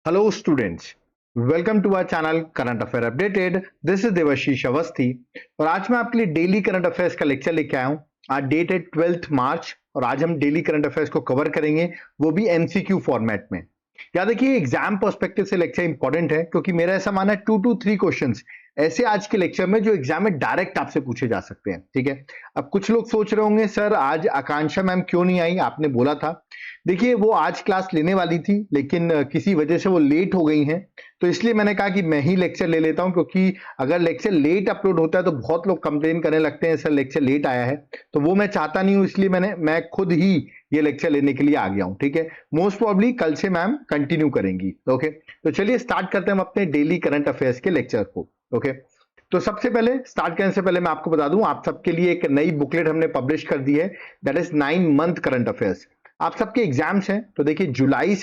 Hello students, welcome to our channel current affair updated. This is Devashish Awasthi और आज मैं आपके लिए डेली करंट अफेयर्स का लेक्चर लेके आया हूँ। आज डेट है 12 मार्च और आज हम डेली करंट अफेयर्स को कवर करेंगे, वो भी एमसीक्यू फॉर्मेट में। याद रखिए एग्जाम पर्सपेक्टिव से लेक्चर इंपॉर्टेंट है क्योंकि मेरा ऐसा मानना है 2 to 3 क्वेश्चंस ऐसे आज के लेक्चर में जो एग्जाम में डायरेक्ट आपसे पूछे जा सकते हैं। ठीक है, अब कुछ लोग सोच रहे होंगे सर आज आकांक्षा मैम क्यों नहीं आई, आपने बोला था। देखिए वो आज क्लास लेने वाली थी लेकिन किसी वजह से वो लेट हो गई हैं, तो इसलिए मैंने कहा कि मैं ही लेक्चर ले लेता हूं क्योंकि अगर लेक्चर लेट अपलोड होता है तो बहुत लोग कंप्लेन करने लगते हैं सर लेक्चर लेट आया है, तो वो मैं चाहता नहीं हूं, इसलिए मैं खुद ही ये लेक्चर लेने के लिए आ गया हूं। ठीक है, मोस्ट प्रॉब्ली कल से मैम कंटिन्यू करेंगी। ओके, तो चलिए स्टार्ट करते हैं हम अपने डेली करंट अफेयर्स के लेक्चर को। ओके, तो सबसे पहले स्टार्ट करने से पहले मैं आपको बता दूं आप सबके लिए एक नई बुकलेट हमने पब्लिश कर दी है, that is 9 month current affairs. आप सबके एग्जाम्स हैं तो देखिए जुलाई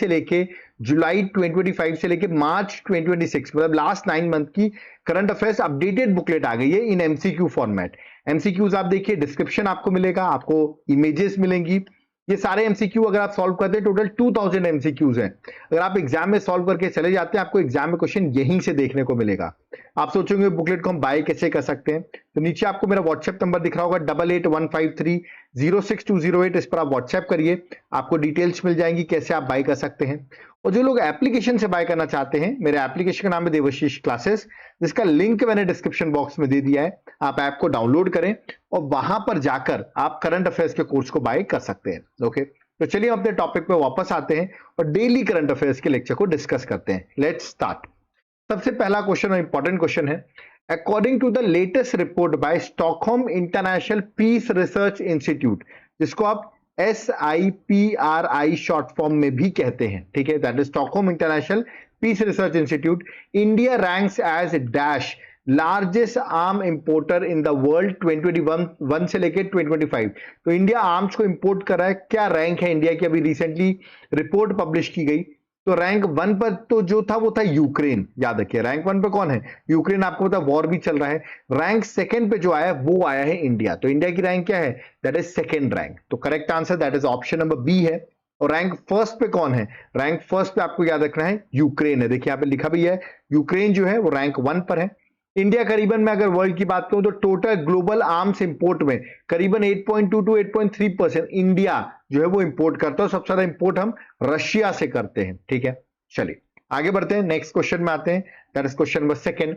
2025 से लेके मार्च 2026 मतलब लास्ट 9 मंथ की करंट अफेयर्स अपडेटेड बुकलेट आ गई है इन एमसीक्यू फॉर्मेट। एमसीक्यूज आप देखिए, डिस्क्रिप्शन आपको मिलेगा, आपको इमेजेस मिलेंगी। ये सारे एमसीक्यू अगर आप सॉल्व करते हैं टोटल 2000 एमसीक्यूज हैं। अगर आप एग्जाम में सॉल्व करके चले जाते हैं आपको एग्जाम में क्वेश्चन यहीं से देखने को मिलेगा। आप सोचोगे बुकलेट को हम बाय कैसे कर सकते हैं, तो नीचे आपको मेरा व्हाट्सएप नंबर दिख रहा होगा 8815306208, इस पर आप व्हाट्सएप करिए, आपको डिटेल्स मिल जाएंगी कैसे आप बाय कर सकते हैं। और जो लोग एप्लीकेशन से बाय करना चाहते हैं, मेरे एप्लीकेशन का नाम है देवाशीष क्लासेस, जिसका लिंक मैंने डिस्क्रिप्शन बॉक्स में दे दिया है। आप ऐप को डाउनलोड करें और वहां पर जाकर आप करंट अफेयर्स के कोर्स को बाय कर सकते हैं। ओके, तो चलिए अपने टॉपिक पे वापस आते हैं और डेली करंट अफेयर्स के लेक्चर को डिस्कस करते हैं। Let's start. सबसे पहला क्वेश्चन और इंपॉर्टेंट क्वेश्चन है, according to the latest report by Stockholm International Peace Research Institute, जिसको आप SIPRI शॉर्ट फॉर्म में भी कहते हैं, ठीक है, that is Stockholm International Peace Research Institute, India ranks as dash largest arm importer in the world 2021 से लेकर 2025। तो इंडिया आर्म्स को इंपोर्ट कर रहा है, क्या रैंक है इंडिया की, अभी रिसेंटली रिपोर्ट पब्लिश की गई। तो रैंक 1 पर तो जो था वो था यूक्रेन, याद रखिए रैंक 1 पर कौन है, यूक्रेन, आपको पता वॉर भी चल रहा है। रैंक 2nd पे जो आया वो आया है इंडिया, तो इंडिया की रैंक क्या है, दैट इज 2nd रैंक। तो correct answer that is option number B है। और रैंक 1st पे कौन है, रैंक 1st पे आपको याद रखना है यूक्रेन है, देखिए यहाँ पे लिखा भी है यूक्रेन जो है वो रैंक 1 पर है। इंडिया करीबन मैं अगर वर्ल्ड की बात करूं तो टोटल ग्लोबल आर्म्स इंपोर्ट में करीबन 8.2 to 8.3% इंडिया जो है वो इंपोर्ट करता है। सबसे ज्यादा इंपोर्ट हम रशिया से करते हैं। ठीक है, चलिए आगे बढ़ते हैं, नेक्स्ट क्वेश्चन में आते हैं, that is question number 2nd।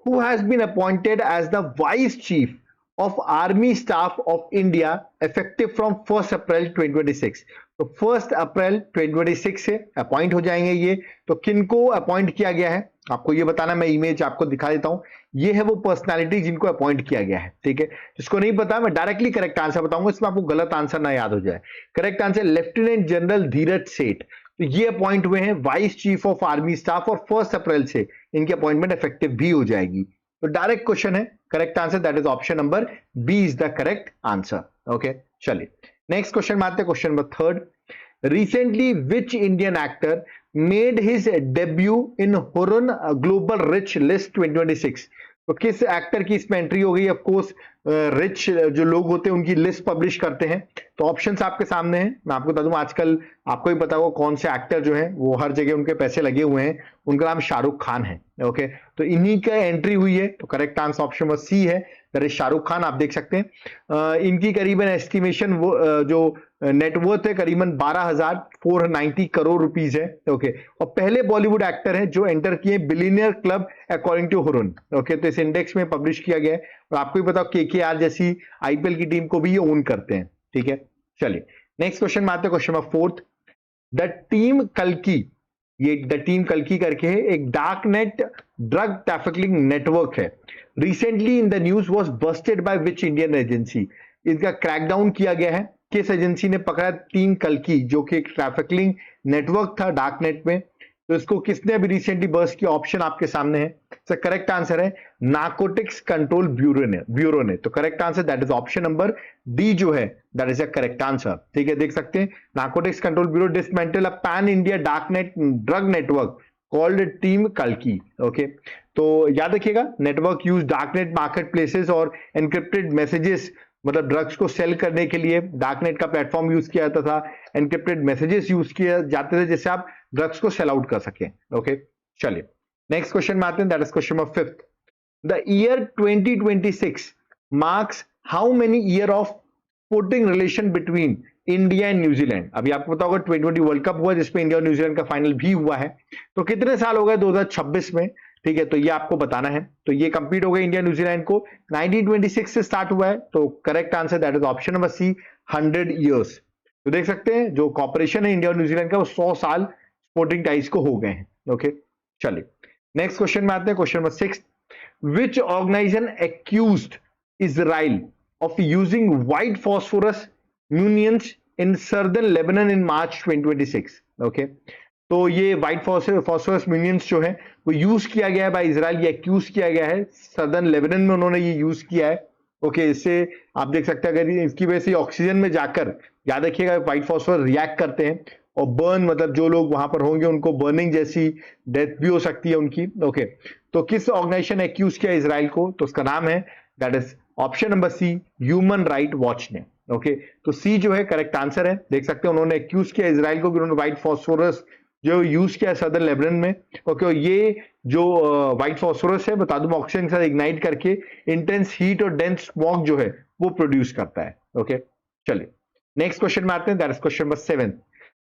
Who has been appointed as the vice chief of army staff of India effective from 1 April 2026। तो 1 अप्रैल 2026 से अपॉइंट हो जाएंगे ये। तो किनको अपॉइंट किया गया है आपको ये बताना, मैं इमेज आपको दिखा देता हूं। ये है वो पर्सनालिटी जिनको अपॉइंट किया गया है। ठीक है, जिसको नहीं पता मैं डायरेक्टली करेक्ट आंसर बताऊंगा, इसमें आपको गलत आंसर ना याद हो जाए। करेक्ट आंसर लेफ्टिनेंट जनरल धीरज सेठ, तो ये अपॉइंट हुए हैं vice chief of army staff और 1 अप्रैल से इनकी अपॉइंटमेंट इफेक्टिव भी हो जाएगी। तो डायरेक्ट क्वेश्चन है, correct answer that is option number B is the correct answer. Okay, चलिए नेक्स्ट क्वेश्चन में आते हैं, question number 3rd। Recently, which Indian actor made his debut in Hurun Global Rich List 2026? तो किस actor की इसमें entry हो गई, ऑफ कोर्स रिच जो लोग होते हैं उनकी लिस्ट पब्लिश करते हैं। तो ऑप्शंस आपके सामने हैं, मैं आपको बता दूं आजकल आपको ही पता होगा कौन से एक्टर जो हैं वो हर जगह उनके पैसे लगे हुए हैं, उनका नाम शाहरुख खान है। ओके, तो इन्हीं का एंट्री हुई है, तो correct answer option number C है, दैट इज शाहरुख खान। आप देख सकते हैं इनकी करीबन एस्टिमेशन जो नेटवर्थ है करीबन 12,490 करोड़ रुपीस है। ओके, और पहले बॉलीवुड एक्टर हैं जो एंटर किए billionaire club according to Hurun. Okay, तो इस इंडेक्स में पब्लिश किया गया है और आपको भी पता KKR जैसी आईपीएल की टीम को भी ये ओन करते हैं। ठीक है, चलिए नेक्स्ट क्वेश्चन में आते हैं, question number 4th। The team कल्कि, ये द टीम कल्कि करके है, एक dark net drug trafficking network है। Recently in the news was busted by which Indian agency, इसका क्रैकडाउन किया गया है, किस एजेंसी ने पकड़ा टीम कल्कि जो कि एक ट्रैफिकिंग नेटवर्क था डार्क नेट में, तो इसको किसने अभी रिसेंटली बस्ट किया, ऑप्शन आपके सामने है। सर करेक्ट आंसर है नार्कोटिक्स कंट्रोल ब्यूरो ने। तो correct answer that is option number D जो है that is a correct answer. ठीक है, देख सकते हैं narcotics control bureau dismantle a pan India dark net drug network called team कल्कि। ओके, तो याद रखिएगा network use dark net market places और एनक्रिप्टेड मैसेजेस, मतलब ड्रग्स को सेल करने के लिए डार्क नेट का प्लेटफॉर्म यूज किया जाता था, एनक्रिप्टेड मैसेजेस यूज किए जाते थे, जिससे आप ड्रग्स को सेल आउट कर सके। ओके, चलिए नेक्स्ट क्वेश्चन में आते हैं, that is question number 5। The year 2026 marks how many year of sporting relation between India and New Zealand. अभी आपको पता होगा 2020 वर्ल्ड कप हुआ जिसमें इंडिया और न्यूजीलैंड का फाइनल भी हुआ है, तो कितने साल हो गए 2026 में, ठीक है, तो ये आपको बताना है। तो ये कंप्लीट हो गया इंडिया न्यूजीलैंड को 1926 से स्टार्ट हुआ है, तो correct answer that is option number C 100 years. तो देख सकते हैं जो कॉपरेशन है इंडिया और न्यूजीलैंड का वो 100 साल स्पोर्टिंग टाइज को हो गए हैं। ओके, चलिए नेक्स्ट क्वेश्चन में आते हैं, question number 6। Which organization accused Israel of using white phosphorus munitions in southern Lebanon in March 2026? Okay, तो ये व्हाइट फॉस्फोरस munitions जो है वो यूज किया गया है बाय इजराइल, ये एक्यूज किया गया है सदर्न लेबनान में, उन्होंने ये यूज किया है। ओके, इससे आप देख सकते हैं अगर इसकी वजह से ऑक्सीजन में जाकर, याद रखिएगा व्हाइट फॉस्फोरस रिएक्ट करते हैं और बर्न, मतलब जो लोग वहां पर होंगे उनको बर्निंग जैसी डेथ भी हो सकती है उनकी। ओके, तो किस ऑर्गेनाइजेशन ने एक्यूज किया इजराइल को, तो उसका नाम है that is option number C Human Right Watch ने। ओके, तो सी जो है करेक्ट आंसर है। देख सकते हैं उन्होंने एक्यूज किया इजराइल को कि उन्होंने व्हाइट फॉस्फोरस जो यूज किया सदर्न लेबनान में। ओके, ये जो व्हाइट फॉस्फोरस है बता दूं ऑक्सीजन के साथ इग्नाइट करके इंटेंस हीट और डेंस स्मॉग जो है वो प्रोड्यूस करता है। ओके, चलिए नेक्स्ट क्वेश्चन में आते हैं, that is question number 7।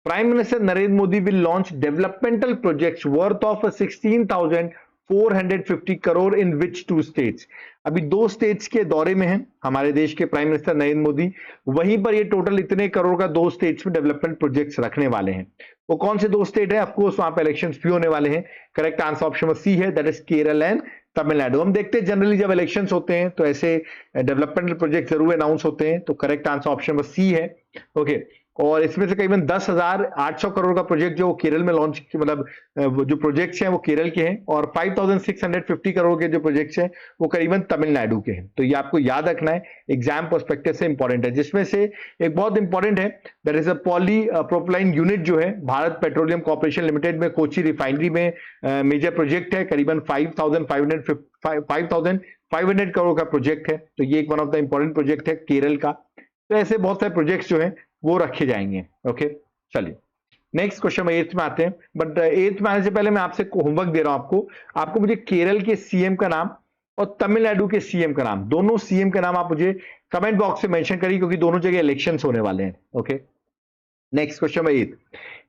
Prime Minister Narendra Modi will launch developmental projects worth of 16,450 crore in which two states? अभी 2 स्टेट्स के दौरे में हैं हमारे देश के प्राइम मिनिस्टर नरेंद्र मोदी, वहीं पर ये टोटल इतने करोड़ का 2 स्टेट्स में डेवलपमेंट प्रोजेक्ट्स रखने वाले हैं। वो कौन से 2 स्टेट है? ऑफकोर्स वहां पे इलेक्शंस भी होने वाले हैं। करेक्ट आंसर ऑप्शन सी है, that is Kerala and Tamil Nadu. हम देखते हैं जनरली जब इलेक्शंस होते हैं तो ऐसे डेवलपमेंटल प्रोजेक्ट जरूर अनाउंस होते हैं, तो करेक्ट आंसर ऑप्शन सी है। ओके, और इसमें से करीबन 10,800 करोड़ का प्रोजेक्ट जो केरल में लॉन्च, मतलब जो प्रोजेक्ट्स हैं वो केरल के हैं, और 5,650 करोड़ के जो प्रोजेक्ट्स हैं वो करीबन तमिलनाडु के हैं। तो ये आपको याद रखना है, एग्जाम पर्सपेक्टिव से इंपॉर्टेंट है। जिसमें से एक बहुत इंपॉर्टेंट है, that is a polypropylene unit जो है भारत पेट्रोलियम कॉर्पोरेशन लिमिटेड में कोची रिफाइनरी में मेजर प्रोजेक्ट है, करीबन 5,500 करोड़ का प्रोजेक्ट है। तो ये एक one of the important project है केरल का। तो ऐसे बहुत सारे प्रोजेक्ट्स जो है वो रखे जाएंगे। ओके, चलिए नेक्स्ट क्वेश्चन में 8th में आते हैं, बट 8th में आने से पहले मैं आपसे होमवर्क दे रहा हूं आपको मुझे केरल के सीएम का नाम और तमिलनाडु के सीएम का नाम, दोनों सीएम का नाम आप मुझे कमेंट बॉक्स में मेंशन करिए, क्योंकि दोनों जगह इलेक्शंस होने वाले हैं। ओके, नेक्स्ट क्वेश्चन में 8th,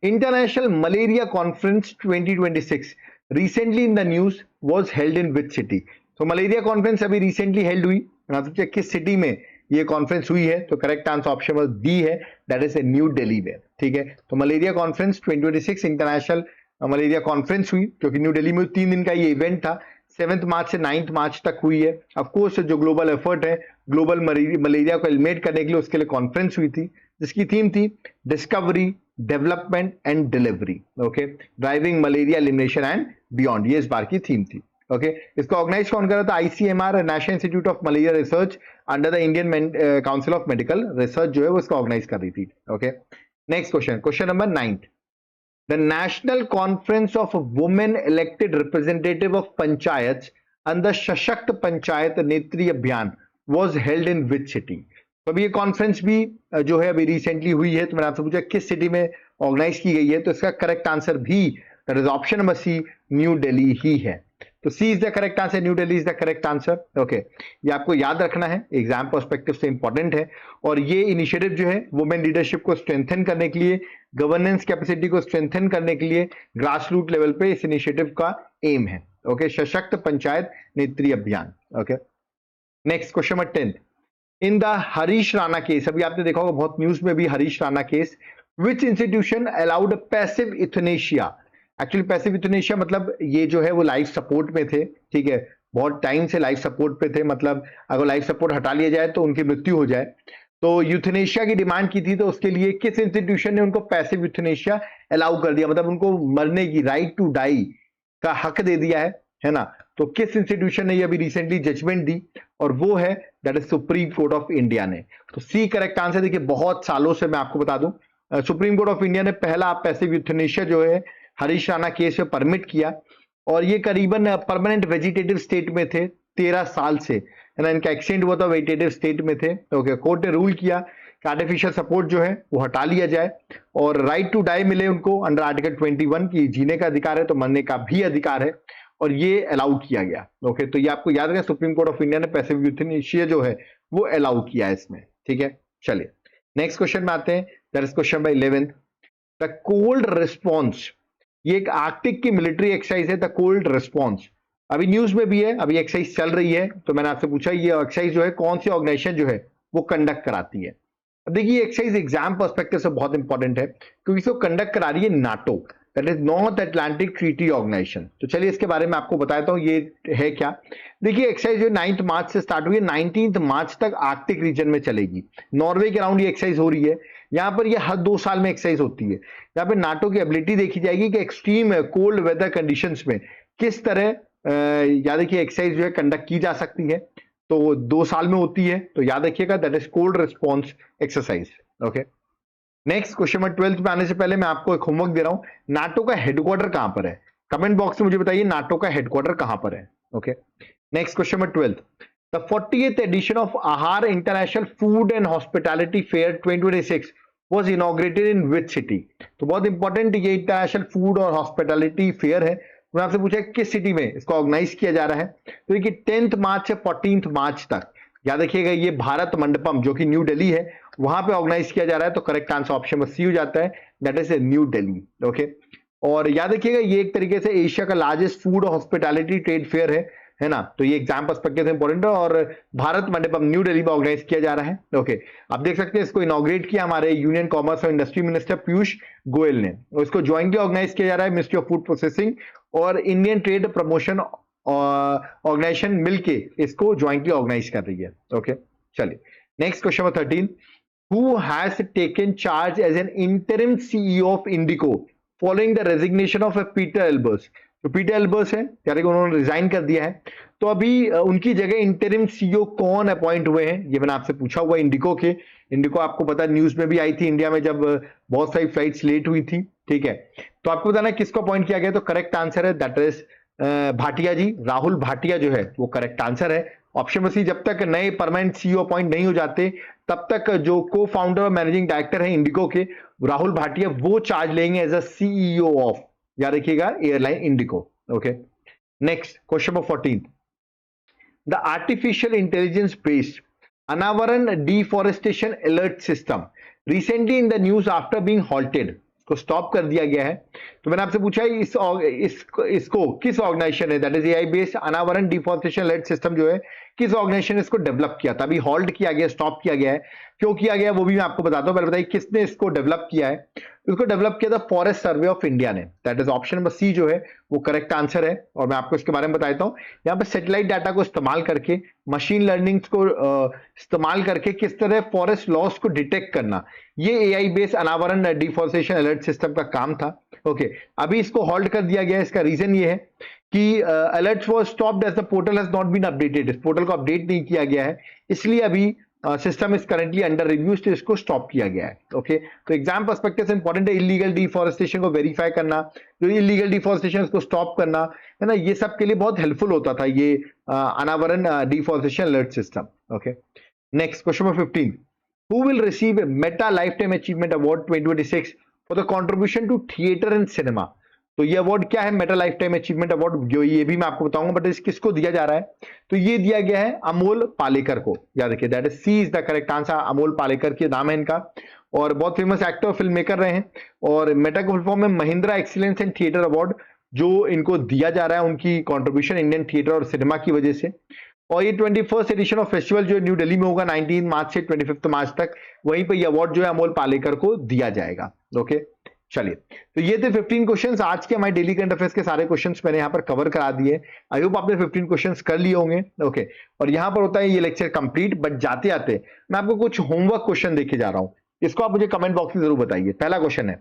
international malaria conference 2026 recently in the news was held in which city? तो मलेरिया कॉन्फ्रेंस अभी रिसेंटली हेल्ड हुई, किस सिटी में ये कॉन्फ्रेंस हुई है? तो करेक्ट आंसर ऑप्शन डी है, दैट इज न्यू दिल्ली में। ठीक है, तो malaria conference 2026 international malaria conference हुई, क्योंकि न्यू दिल्ली में 3 दिन का ये इवेंट था, 7 मार्च से 9 मार्च तक हुई है। ऑफकोर्स जो ग्लोबल एफर्ट है ग्लोबल मलेरिया को एलिमिनेट करने के लिए, उसके लिए कॉन्फ्रेंस हुई थी, जिसकी थीम थी discovery, development and delivery. Okay, driving malaria elimination and beyond, ये इस बार की थीम थी। ओके, इसको ऑर्गेनाइज कौन कर रहा था? ICMR, national institute of malaria research under the Indian council of medical research जो है वो इसको ऑर्गेनाइज कर रही थी। Okay, next question, question number 9। The national conference of women elected representative of panchayat under सशक्त पंचायत नेत्री अभियान was held in which city? तो अभी ये कॉन्फ्रेंस भी जो है अभी रिसेंटली हुई है, तो मैंने आपसे पूछा किस सिटी में ऑर्गेनाइज की गई है, तो इसका करेक्ट आंसर भी that is option number C new Delhi ही है। तो C is the correct answer, new Delhi is the correct answer. Okay, ये आपको याद रखना है, एग्जाम पर्सपेक्टिव से इंपॉर्टेंट है। और ये इनिशिएटिव जो है वुमेन लीडरशिप को स्ट्रेंथन करने के लिए, गवर्नेंस कैपेसिटी को स्ट्रेंथन करने के लिए ग्रास रूट लेवल पे इस इनिशिएटिव का एम है। ओके, सशक्त पंचायत नेत्री अभियान। Okay, next question number 10। In the Harish Rana case, अभी आपने देखा होगा बहुत न्यूज में भी Harish Rana case, which institution allowed passive euthanasia? Actually passive euthanasia मतलब ये जो है वो लाइफ सपोर्ट में थे, ठीक है, बहुत टाइम से लाइफ सपोर्ट पे थे, मतलब अगर लाइफ सपोर्ट हटा लिया जाए तो उनकी मृत्यु हो जाए, तो यूथनेशिया की डिमांड की थी। तो उसके लिए किस इंस्टीट्यूशन ने उनको पैसिव यूथनेशिया अलाउ कर दिया, मतलब उनको मरने की, राइट टू डाई का हक दे दिया है ना? तो किस इंस्टीट्यूशन ने ये अभी रिसेंटली जजमेंट दी? और वो है that is supreme court of India ने। तो सी करेक्ट आंसर। देखिए बहुत सालों से मैं आपको बता दूं, सुप्रीम कोर्ट ऑफ इंडिया ने पहला पैसिव यूथनेशिया जो है हरीश राणा केस में परमिट किया, और ये करीबन परमानेंट वेजिटेटिव स्टेट में थे 13 साल से, है ना, इनका एक्सटेंड हुआ था वेजिटेटिव स्टेट में थे। ओके, कोर्ट ने रूल किया कि आर्टिफिशियल सपोर्ट जो है वो हटा लिया जाए और राइट टू डाई मिले उनको अंडर आर्टिकल 21 की जीने का अधिकार है तो मरने का भी अधिकार है और ये अलाउ किया गया। ओके, तो ये आपको याद रखें, सुप्रीम कोर्ट ऑफ इंडिया ने पैसिव यूथनेशिया जो है वो अलाउ किया है इसमें। ठीक है, चलिए नेक्स्ट क्वेश्चन में आते हैं। That is question number 11। The cold response, ये एक आर्कटिक की मिलिट्री एक्सरसाइज है, द कोल्ड रिस्पॉन्स। अभी न्यूज में भी है, अभी एक्सरसाइज चल रही है, तो मैंने आपसे पूछा ये एक्सरसाइज जो है कौन सी ऑर्गेनाइजेशन जो है वो कंडक्ट कराती है। अब देखिए एक्सरसाइज एग्जाम पर्सपेक्टिव से बहुत इंपॉर्टेंट है क्योंकि इसको कंडक्ट करा रही है NATO, that is North Atlantic Treaty Organization. तो चलिए इसके बारे में आपको बताता हूँ ये है क्या। देखिए एक्सरसाइज जो 9 मार्च से स्टार्ट हुई है, 19 मार्च तक आर्कटिक रीजन में चलेगी। नॉर्वे के अराउंड ये एक्सरसाइज हो रही है। यहाँ पर ये हर 2 साल में एक्सरसाइज होती है। यहाँ पे नाटो की एबिलिटी देखी जाएगी कि एक्सट्रीम कोल्ड वेदर कंडीशंस में किस तरह याद रखिए एक्सरसाइज जो है कंडक्ट की जा सकती है। तो 2 साल में होती है, तो याद रखिएगा that is cold response exercise. Okay, next question number 12 में आने से पहले मैं आपको एक होमवर्क दे रहा हूं। नाटो का हेडक्वार्टर कहां पर है? कमेंट बॉक्स में मुझे बताइए नाटो का हेडक्वार्टर कहां पर है। Okay, next question number 12। The 40th edition of Aahar international food and hospitality fair 2026 was inaugurated in which city? तो बहुत इंपॉर्टेंट ये इंटरनेशनल फूड और हॉस्पिटैलिटी फेयर है। मैं आपसे पूछा किस सिटी में इसको ऑर्गेनाइज किया जा रहा है, तो देखिए 10 मार्च से 14 मार्च तक। याद रखिएगा ये भारत मंडपम जो कि न्यू दिल्ली है वहां पे ऑर्गेनाइज किया जा रहा है, तो करेक्ट आंसर ऑप्शन में सी हो जाता है, that is new Delhi. Okay, और याद रखिएगा ये एक तरीके से एशिया का लार्जेस्ट फूड और हॉस्पिटैलिटी ट्रेड फेयर है ना। तो ये एग्जाम पर्सपेक्टिव से इंपॉर्टेंट है और भारत मंडपम न्यू दिल्ली में ऑर्गेनाइज किया जा रहा है। ओके, आप देख सकते हैं इसको इनॉग्रेट किया हमारे यूनियन कॉमर्स और इंडस्ट्री मिनिस्टर पीयूष गोयल ने, और इसको ज्वाइंटली ऑर्गेनाइज किया जा रहा है मिनिस्ट्री ऑफ फूड प्रोसेसिंग और इंडियन ट्रेड प्रमोशन ऑर्गेनाइजेशन मिलके इसको ज्वाइंटली ऑर्गेनाइज कर रही है। ओके, चलिए next question number 13। Who has taken charge as an interim CEO of IndiGo following the resignation of Peter Elbers? तो पीटर एल्बर्स है यानी कि उन्होंने रिजाइन कर दिया है, तो अभी उनकी जगह इंटरिम सीईओ कौन अपॉइंट हुए हैं ये मैंने आपसे पूछा हुआ इंडिको के। इंडिको आपको पता न्यूज में भी आई थी इंडिया में जब बहुत सारी फ्लाइट्स लेट हुई थी। ठीक है, तो आपको बताना किसको अपॉइंट किया गया, तो करेक्ट आंसर है दैट इज भाटिया जी, राहुल भाटिया जो है वो करेक्ट आंसर है। ऑप्शन में सी, जब तक नए परमानेंट सीईओ अपॉइंट नहीं हो जाते तब तक जो को फाउंडर और मैनेजिंग डायरेक्टर है इंडिको के राहुल भाटिया वो चार्ज लेंगे एज अ सीईओ ऑफ, याद रखिएगा, airline IndiGo. Okay, next question number 14। The artificial intelligence based Anavaran deforestation alert system recently in the news after being halted, को स्टॉप कर दिया गया है। तो मैंने आपसे पूछा है इसको किस ऑर्गेनाइजेशन है, that is AI based Anavaran deforestation alert system जो है किस ऑर्गेनाइजेशन ने इसको डेवलप किया था? अभी हॉल्ट किया गया, स्टॉप किया गया है, क्यों किया गया वो भी मैं आपको बताता हूं। पहले बताइए किसने इसको डेवलप किया है। इसको डेवलप किया था फॉरेस्ट सर्वे ऑफ इंडिया ने, that is option number C जो है वो करेक्ट आंसर है। और मैं आपको इसके बारे में बताता हूं, यहाँ पे सैटेलाइट डाटा को इस्तेमाल करके मशीन लर्निंग को इस्तेमाल करके किस तरह फॉरेस्ट लॉस को डिटेक्ट करना, ये AI based Anavaran deforestation alert system का काम था। ओके, अभी इसको हॉल्ट कर दिया गया है। इसका रीजन ये है कि alert was stopped as the portal has not been updated, इस पोर्टल को अपडेट नहीं किया गया है, इसलिए अभी system is currently under review, तो इसको स्टॉप किया गया है। ओके, तो एग्जाम पर्सपेक्टिव से इंपॉर्टेंट है इलीगल डिफॉरेस्टेशन को वेरीफाई करना, जो इलीगल डिफॉरेस्टेशन उसको स्टॉप करना है ना, ये सब के लिए बहुत हेल्पफुल होता था ये अनावरण deforestation alert system. Okay, next question number 15। Who will receive a Meta Lifetime Achievement Award 2026 for the contribution to theater and cinema? तो ये अवार्ड क्या है Meta life time achievement award, जो ये भी मैं आपको बताऊंगा, बट इस किसको दिया जा रहा है, तो ये दिया गया है अमोल पालेकर को। याद रखिए that is C is the correct answer, Amol Palekar के नाम है इनका, और बहुत फेमस एक्टर और फिल्म मेकर रहे हैं। और मेटा का फुल फॉर्म में Mahindra Excellence in Theatre award, जो इनको दिया जा रहा है उनकी कॉन्ट्रीब्यूशन इंडियन थिएटर और सिनेमा की वजह से। और ये 21st एडिशन ऑफ फेस्टिवल जो न्यू दिल्ली में होगा 19 मार्च से 25 मार्च तक, वहीं पे ये अवार्ड जो है अमोल पालेकर को दिया जाएगा। ओके, चलिए, तो ये थे 15 क्वेश्चंस आज के हमारे डेली करंट अफेयर्स के। सारे क्वेश्चंस मैंने यहाँ पर कवर करा दिए। आई होप आपने 15 क्वेश्चंस कर लिए होंगे। ओके, और यहाँ पर होता है ये लेक्चर कंप्लीट, बट जाते आते मैं आपको कुछ होमवर्क क्वेश्चन देखे जा रहा हूँ, इसको आप मुझे कमेंट बॉक्स में जरूर बताइए। पहला क्वेश्चन है,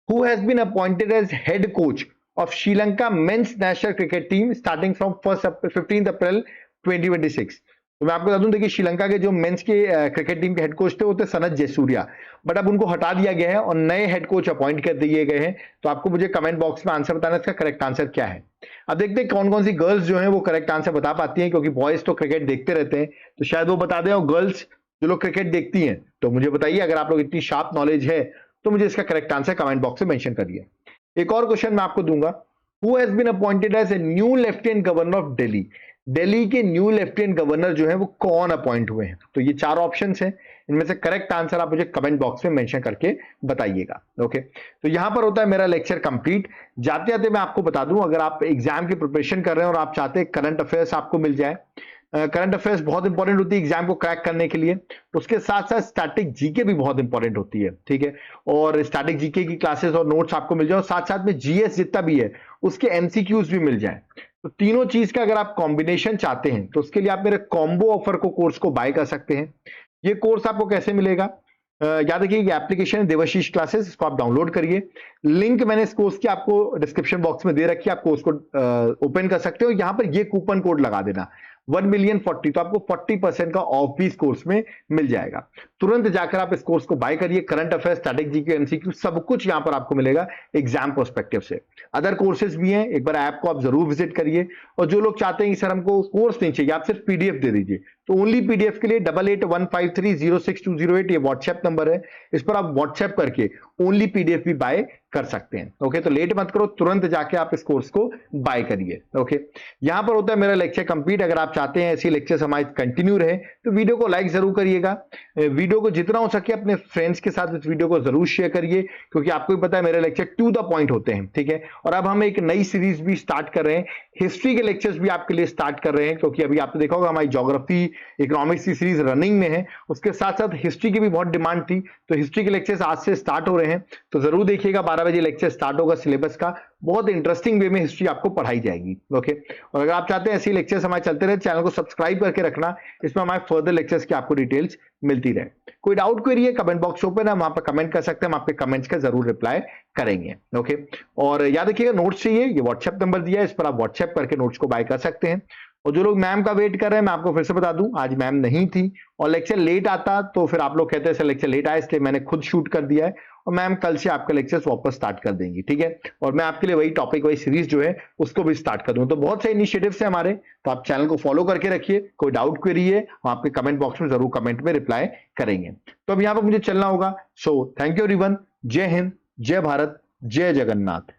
who has been appointed as head coach of Sri Lanka men's national cricket team starting from 15 April 2026? तो मैं आपको बता दूं, देखिए श्रीलंका के जो मेंस के क्रिकेट टीम के हेड कोच थे वो थे सनत जयसूर्या, बट अब उनको हटा दिया गया है और नए हेड कोच अपॉइंट कर दिए गए हैं। तो आपको मुझे कमेंट बॉक्स में आंसर बताना इसका करेक्ट आंसर क्या है। अब देखते हैं कौन कौन सी गर्ल्स जो हैं वो करेक्ट आंसर बता पाती हैं, क्योंकि बॉयज तो क्रिकेट देखते रहते हैं, तो शायद वो बता दें, और गर्ल्स जो लोग क्रिकेट देखती हैं तो मुझे बताइए, अगर आप लोग इतनी शार्प नॉलेज है तो मुझे इसका करेक्ट आंसर कमेंट बॉक्स में मेंशन करिए। एक और क्वेश्चन मैं आपको दूंगा, who has been appointed as a new lieutenant governor of Delhi. Delhi के न्यू लेफ्टिनेंट गवर्नर जो है वो कौन अपॉइंट हुए हैं? तो ये 4 ऑप्शंस हैं, इनमें से करेक्ट आंसर आप मुझे कमेंट बॉक्स में मेंशन करके बताइएगा। ओके, तो यहां पर होता है मेरा लेक्चर कंप्लीट। जाते जाते मैं आपको बता दूं, अगर आप एग्जाम की प्रिपरेशन कर रहे हैं और आप चाहते हैं करंट अफेयर्स आपको मिल जाए, करंट अफेयर्स बहुत इंपॉर्टेंट होती है एग्जाम को क्रैक करने के लिए, तो उसके साथ साथ स्टैटिक जीके भी बहुत इंपॉर्टेंट होती है, ठीक है। और स्टैटिक जीके की क्लासेस और नोट्स आपको मिल जाए, और साथ साथ में जीएस जितना भी है उसके एमसीक्यूज भी मिल जाए। तो तीनों चीज का अगर आप कॉम्बिनेशन चाहते हैं तो उसके लिए आप मेरे कॉम्बो ऑफर को कोर्स को बाय कर सकते हैं। ये कोर्स आपको कैसे मिलेगा? याद रखिए ये एप्लीकेशन है देवाशीष क्लासेस, इसको आप डाउनलोड करिए। लिंक मैंने इस कोर्स की आपको डिस्क्रिप्शन बॉक्स में दे रखी है, आप कोर्स को ओपन कर सकते हो। यहां पर ये कूपन कोड लगा देना 1,000,040, तो आपको 40% का ऑफ भी इस कोर्स में मिल जाएगा। तुरंत जाकर आप इस कोर्स को बाय करिए। Current affair, static GK, MCQ सब कुछ यहां पर आपको मिलेगा एग्जाम पर्सपेक्टिव से। अदर कोर्सेज भी हैं, एक बार ऐप को आप जरूर विजिट करिए। और जो लोग चाहते हैं कि सर हमको कोर्स नहीं चाहिए, आप सिर्फ पीडीएफ दे दीजिए, तो ओनली पीडीएफ के लिए 8815306208 ये व्हाट्सएप नंबर है, इस पर आप व्हाट्सएप करके ओनली पीडीएफ भी बाय कर सकते हैं। ओके, तो लेट मत करो, तुरंत जाके आप इस कोर्स को बाय करिए। ओके, यहां पर होता है मेरा लेक्चर कंप्लीट। अगर आप चाहते हैं ऐसी लेक्चर्स हमारे कंटिन्यू रहे तो वीडियो को लाइक जरूर करिएगा। वीडियो को जितना हो सके अपने फ्रेंड्स के साथ इस वीडियो को जरूर शेयर करिए, क्योंकि आपको भी पता है मेरे लेक्चर टू द पॉइंट होते हैं, ठीक है। और अब हम एक नई सीरीज भी स्टार्ट कर रहे हैं, हिस्ट्री के लेक्चर्स भी आपके लिए स्टार्ट कर रहे हैं, क्योंकि अभी आपने देखा होगा हमारी ज्योग्राफी, इकोनॉमिक्स की सीरीज रनिंग में है, उसके साथ साथ हिस्ट्री की भी बहुत डिमांड थी, तो हिस्ट्री के लेक्चर्स आज से स्टार्ट हो रहे हैं। तो जरूर देखिएगा, 12 बजे लेक्चर स्टार्ट होगा सिलेबस का, बहुत इंटरेस्टिंग वे में हिस्ट्री आपको पढ़ाई जाएगी। ओके, और अगर आप चाहते हैं ऐसे लेक्चर्स हमारे चलते रहे, चैनल को सब्सक्राइब करके रखना, इसमें हमारे फर्दर लेक्चर्स की आपको डिटेल्स मिलती रहे। कोई डाउट क्वेरी है, कमेंट बॉक्स ओपन है, वहां पर कमेंट कर सकते हैं, हम आपके कमेंट्स का जरूर रिप्लाई करेंगे। ओके, और याद रखिएगा नोट्स चाहिए, ये व्हाट्सएप नंबर दिया है, इस पर आप व्हाट्सएप करके नोट्स को बाय कर सकते हैं। और जो लोग मैम का वेट कर रहे हैं, मैं आपको फिर से बता दूं, आज मैम नहीं थी और लेक्चर लेट आता तो फिर आप लोग कहते हैं सर लेक्चर लेट आया, इसलिए मैंने खुद शूट कर दिया है। और मैम कल से आपका लेक्चर्स वापस स्टार्ट कर देंगी, ठीक है। और मैं आपके लिए वही टॉपिक, वही सीरीज जो है उसको भी स्टार्ट कर दूंगा। तो बहुत से इनिशिएटिव्स हैं हमारे, तो आप चैनल को फॉलो करके रखिए। कोई डाउट क्वेरी है हम आपके कमेंट बॉक्स में जरूर कमेंट में रिप्लाई करेंगे। तो अब यहाँ पर मुझे चलना होगा। सो थैंक यू एवरीवन, जय हिंद, जय भारत, जय जगन्नाथ।